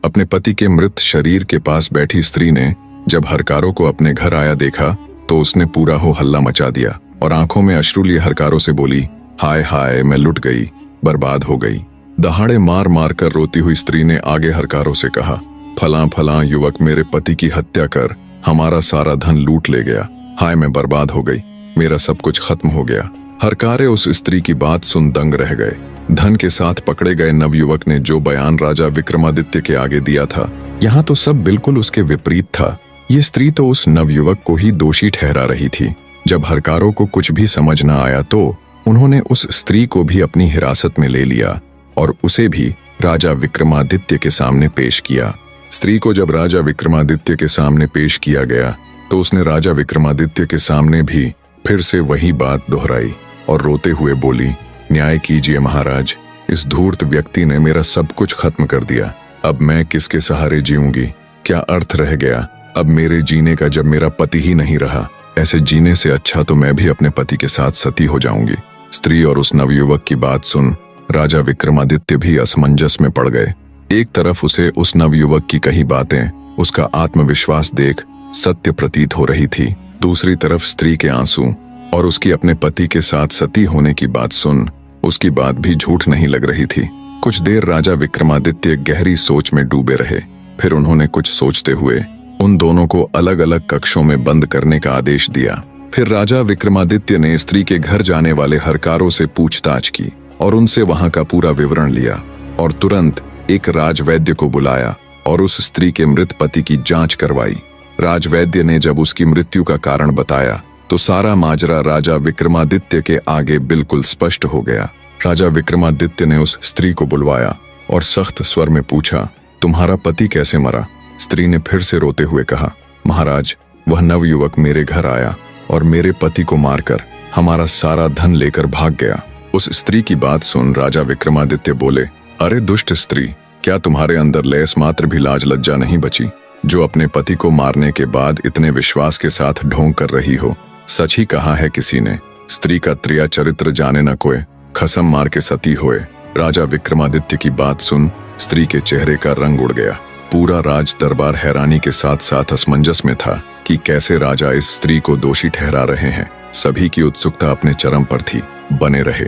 अपने पति के मृत शरीर के पास बैठी स्त्री ने जब हरकारों को अपने घर आया देखा तो उसने पूरा हो हल्ला मचा दिया और आंखों में अश्रु लिए हरकारों से बोली, हाय हाय, मैं लुट गई, बर्बाद हो गई। दहाड़े मार मार कर रोती हुई स्त्री ने आगे हरकारों से कहा, फलां फलां युवक मेरे पति की हत्या कर हमारा सारा धन लूट ले गया। हाय, मैं बर्बाद हो गई, मेरा सब कुछ खत्म हो गया। हरकारे उस स्त्री की बात सुन दंग रह गए। धन के साथ पकड़े गए नवयुवक ने जो बयान राजा विक्रमादित्य के आगे दिया था, यहाँ तो सब बिल्कुल उसके विपरीत था। ये स्त्री तो उस नवयुवक को ही दोषी ठहरा रही थी। जब हरकारों को कुछ भी समझ न आया तो उन्होंने उस स्त्री को भी अपनी हिरासत में ले लिया और उसे भी राजा विक्रमादित्य के सामने पेश किया। स्त्री को जब राजा विक्रमादित्य के सामने पेश किया गया तो उसने राजा विक्रमादित्य के सामने भी फिर से वही बात दोहराई और रोते हुए बोली, न्याय कीजिए महाराज, इस धूर्त व्यक्ति ने मेरा सब कुछ खत्म कर दिया। अब मैं किसके सहारे जीऊंगी? क्या अर्थ रह गया अब मेरे जीने का जब मेरा पति ही नहीं रहा? ऐसे जीने से अच्छा तो मैं भी अपने पति के साथ सती हो जाऊंगी। स्त्री और उस नवयुवक की बात सुन राजा विक्रमादित्य भी असमंजस में पड़ गए। एक तरफ उसे उस नवयुवक की कही बातें, उसका आत्मविश्वास देख सत्य प्रतीत हो रही थी, दूसरी तरफ स्त्री के आंसू और उसकी अपने पति के साथ सती होने की बात सुन उसकी बात भी झूठ नहीं लग रही थी। कुछ देर राजा विक्रमादित्य गहरी सोच में डूबे रहे। फिर उन्होंने कुछ सोचते हुए उन दोनों को अलग अलग कक्षों में बंद करने का आदेश दिया। फिर राजा विक्रमादित्य ने स्त्री के घर जाने वाले हरकारों से पूछताछ की और उनसे वहां का पूरा विवरण लिया और तुरंत एक राजवैद्य को बुलाया और उस स्त्री के मृत पति की जांच करवाई। राजवैद्य ने जब उसकी मृत्यु का कारण बताया तो सारा माजरा राजा विक्रमादित्य के आगे बिल्कुल स्पष्ट हो गया। राजा विक्रमादित्य ने उस स्त्री को बुलवाया और सख्त स्वर में पूछा, तुम्हारा पति कैसे मरा? स्त्री ने फिर से रोते हुए कहा, महाराज, वह नवयुवक मेरे घर आया और मेरे पति को मारकर हमारा सारा धन लेकर भाग गया। उस स्त्री की बात सुन राजा विक्रमादित्य बोले, अरे दुष्ट स्त्री, क्या तुम्हारे अंदर लेस मात्र भी लाज लज्जा नहीं बची, जो अपने पति को मारने के बाद इतने विश्वास के साथ ढोंग कर रही हो? सच ही कहा है किसी ने, स्त्री का त्रिया चरित्र जाने न कोय, खसम मार के सती होए। राजा विक्रमादित्य की बात सुन स्त्री के चेहरे का रंग उड़ गया। पूरा राज दरबार हैरानी के साथ साथ असमंजस में था कि कैसे राजा इस स्त्री को दोषी ठहरा रहे हैं। सभी की उत्सुकता अपने चरम पर थी। बने रहे।